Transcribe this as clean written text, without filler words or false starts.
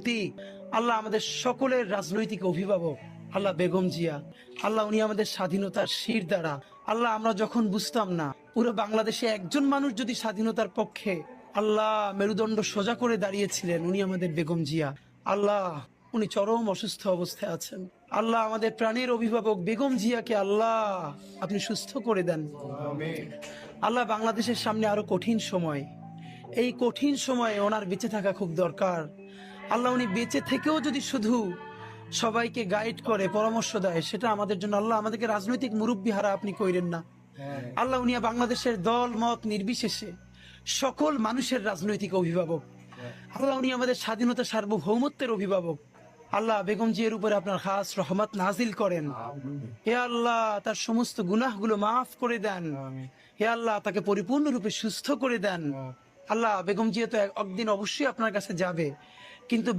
শক্তি। আল্লাহ আমাদের সকলের রাজনৈতিক অভিভাবক আল্লাহ বেগম জিয়া, আল্লাহ উনি আমাদের স্বাধীনতার শির দ্বারা। আল্লাহ আমরা যখন বুঝতাম না, পুরো বাংলাদেশে একজন মানুষ যদি স্বাধীনতার পক্ষে আল্লাহ মেরুদণ্ড সোজা করে দাঁড়িয়েছিলেন, উনি আমাদের বেগম জিয়া। আল্লাহ উনি চরম অসুস্থ অবস্থায় আছেন। আল্লাহ আমাদের প্রাণের অভিভাবক বেগম জিয়াকে আল্লাহ আপনি সুস্থ করে দেন। আল্লাহ বাংলাদেশের সামনে আরো কঠিন সময়, এই কঠিন সময়ে ওনার বেঁচে থাকা খুব দরকার। আল্লাহ উনি বেঁচে থেকেও যদি শুধু সবাইকে গাইড করে, পরামর্শ দেয়, সেটা আমাদের জন্য। আল্লাহ আমাদেরকে রাজনৈতিক মুরব্বী হারা আপনি কইরেন না। আল্লাহ উনি বাংলাদেশের দল মত নির্বিশেষে সকল মানুষের রাজনৈতিক অভিভাবক। আল্লাহ উনি আমাদের স্বাধীনতা সার্বভৌমত্বের অভিভাবক। আল্লাহ বেগম জিয়ার উপরে আপনার খাস রহমত নাজিল করেন। হে আল্লাহ তার সমস্ত গুনাহগুলো মাফ করে দেন। হে আল্লাহ তাকে পরিপূর্ণরূপে সুস্থ করে দেন। আল্লাহ বেগম জিয়া তো একদিন অবশ্যই আপনার কাছে যাবে, কিন্তু